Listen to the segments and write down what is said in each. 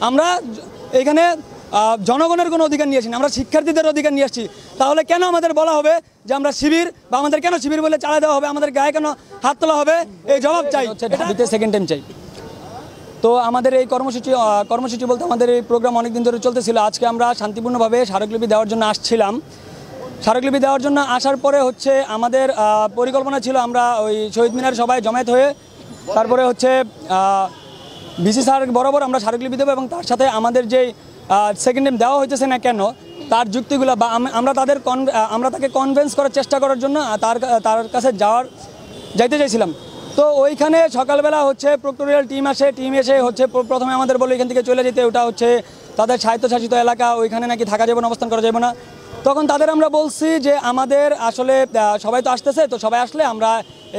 আমরা এখানে জনগণের কোনো অধিকার নিয়ে আসি না, আমরা শিক্ষার্থীদের অধিকার নিয়ে আসছি। তাহলে কেন আমাদের বলা হবে যে আমরা শিবির, বা আমাদের কেন শিবির বলে চালা দেওয়া হবে, আমাদের গায়ে কেন হাত তোলা হবে? এই জবাব চাই, ঢাবিতে সেকেন্ড টাইম চাই। তো আমাদের এই কর্মসূচি বলতে আমাদের এই প্রোগ্রাম অনেক দিন ধরে চলতেছিল। আজকে আমরা শান্তিপূর্ণভাবে স্মারকলিপি দেওয়ার জন্য আসছিলাম। স্মারকলিপি দেওয়ার জন্য আসার পরে হচ্ছে আমাদের পরিকল্পনা ছিল আমরা ওই শহীদ মিনার সবাই জমায়েত হয়ে তারপরে হচ্ছে ভিসি স্যার বরাবর আমরা স্মারকলিপি দেবো, এবং তার সাথে আমাদের যেই সেকেন্ড টাইম দেওয়া হইতেছে না কেন তার যুক্তিগুলো বা আমরা তাকে কনভিন্স করার চেষ্টা করার জন্য তার কাছে যাইতে চাইছিলাম। তো ওইখানে সকালবেলা হচ্ছে প্রক্টোরিয়াল টিম এসে হচ্ছে প্রথমে আমাদের বলে এখান থেকে চলে যেতে, ওটা হচ্ছে তাদের স্বায়ত্তশাসিত এলাকা, ওইখানে নাকি থাকা যাবে না, অবস্থান করা যাবে না। তখন তাদের আমরা বলছি যে আমাদের আসলে সবাই তো আসতেছে, তো সবাই আসলে আমরা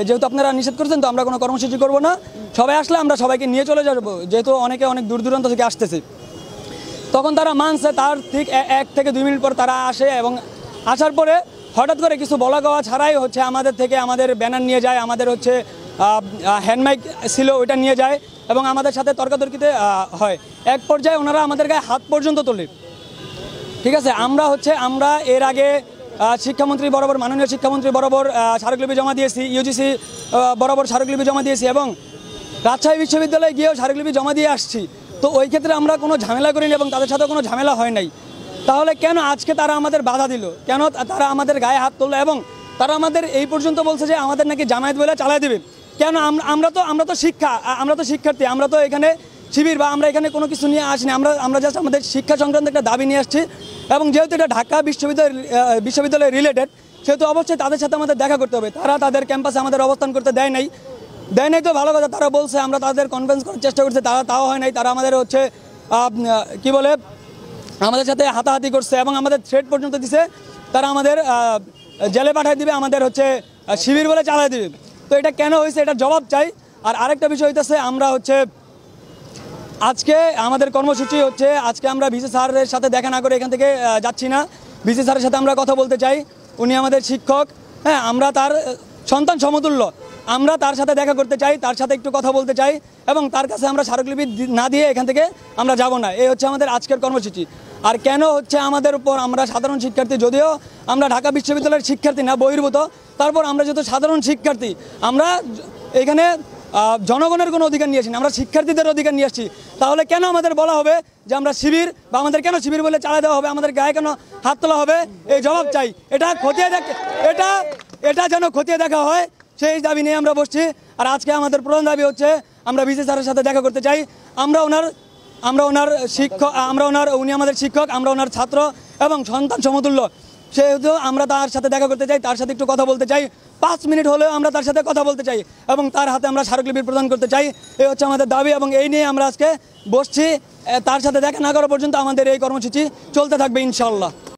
যেহেতু আপনারা নিষেধ করেছেন তো আমরা কোনো কর্মসূচি করব না, সবাই আসলে আমরা সবাইকে নিয়ে চলে যাবো, যেহেতু অনেকে অনেক দূর দূরান্ত থেকে আসতেছে। তখন তারা মানছে, তার ঠিক 1 থেকে 2 মিনিট পর তারা আসে, এবং আসার পরে হঠাৎ করে কিছু বলা গাওয়া ছাড়াই হচ্ছে আমাদের থেকে আমাদের ব্যানার নিয়ে যায়, আমাদের হচ্ছে হ্যান্ডমাইক ছিল ওইটা নিয়ে যায়, এবং আমাদের সাথে তর্কাতর্কিতে হয়। এক পর্যায়ে ওনারা আমাদের গায়ে হাত পর্যন্ত তোলে। ঠিক আছে, আমরা এর আগে শিক্ষামন্ত্রী বরাবর, মাননীয় শিক্ষামন্ত্রী বরাবর স্মারকলিপি জমা দিয়েছি, ইউজিসি বরাবর স্মারকলিপি জমা দিয়েছি, এবং রাজশাহী বিশ্ববিদ্যালয়ে গিয়েও স্মারকলিপি জমা দিয়ে আসছি। তো ওই ক্ষেত্রে আমরা কোনো ঝামেলা করিনি এবং তাদের সাথে কোনো ঝামেলা হয় নাই। তাহলে কেন আজকে তারা আমাদের বাধা দিল, কেন তারা আমাদের গায়ে হাত তুললো, এবং তারা আমাদের এই পর্যন্ত বলছে যে আমাদের নাকি জামায়াত বলে চালাই দেবে? কেন? আমরা তো শিক্ষার্থী, আমরা তো এখানে শিবির বা আমরা এখানে কোনো কিছু নিয়ে আসিনি, আমরা জাস্ট আমাদের শিক্ষা সংক্রান্ত একটা দাবি নিয়ে আসছি। এবং যেহেতু এটা ঢাকা বিশ্ববিদ্যালয় রিলেটেড, সেহেতু অবশ্যই তাদের সাথে আমাদের দেখা করতে হবে। তারা তাদের ক্যাম্পাসে আমাদের অবস্থান করতে দেয় নাই তো ভালো কথা, তারা বলছে, আমরা তাদের কনভিন্স করার চেষ্টা করছি, তাও হয় নাই। তারা আমাদের হচ্ছে কি বলে আমাদের সাথে হাতাহাতি করছে, এবং আমাদের থ্রেট পর্যন্ত দিছে, তারা আমাদের জেলে পাঠিয়ে দিবে, আমাদের হচ্ছে শিবির বলে চালাই দিবে। তো এটা কেন হয়েছে, এটা জবাব চাই। আর আরেকটা বিষয় হইতেছে, আমরা হচ্ছে আজকে আমাদের কর্মসূচি হচ্ছে, আজকে আমরা ভিসি স্যারের সাথে দেখা না করে এখান থেকে যাচ্ছি না। ভিসি স্যারের সাথে আমরা কথা বলতে চাই, উনি আমাদের শিক্ষক, হ্যাঁ, আমরা তার সন্তান সমতুল্য, আমরা তার সাথে দেখা করতে চাই, তার সাথে একটু কথা বলতে চাই, এবং তার কাছে আমরা স্মারকলিপি না দিয়ে এখান থেকে আমরা যাব না। এই হচ্ছে আমাদের আজকের কর্মসূচি। আর কেন হচ্ছে আমাদের উপর, আমরা সাধারণ শিক্ষার্থী, যদিও আমরা ঢাকা বিশ্ববিদ্যালয়ের শিক্ষার্থী না, বহির্ভূত, তারপর আমরা যেহেতু সাধারণ শিক্ষার্থী, আমরা এখানে জনগণের কোনো অধিকার নিয়ে আসি না, আমরা শিক্ষার্থীদের অধিকার নিয়ে আসছি। তাহলে কেন আমাদের বলা হবে যে আমরা শিবির, বা আমাদের কেন শিবির বলে চালা দেওয়া হবে, আমাদের গায়ে কেন হাত তোলা হবে? এই জবাব চাই। এটা যেন খতিয়ে দেখা হয়, সেই দাবি নিয়ে আমরা বসছি। আর আজকে আমাদের প্রধান দাবি হচ্ছে আমরা ভিসি স্যারের সাথে দেখা করতে চাই। উনি আমাদের শিক্ষক, আমরা ওনার ছাত্র এবং সন্তান সমতুল্য, সেহেতু আমরা তার সাথে দেখা করতে চাই, তার সাথে একটু কথা বলতে চাই, 5 মিনিট হলেও আমরা তার সাথে কথা বলতে চাই, এবং তার হাতে আমরা স্মারকলিপি প্রদান করতে চাই। এই হচ্ছে আমাদের দাবি, এবং এই নিয়ে আমরা আজকে বসছি। তার সাথে দেখা না করা পর্যন্ত আমাদের এই কর্মসূচি চলতে থাকবে ইনশাআল্লাহ।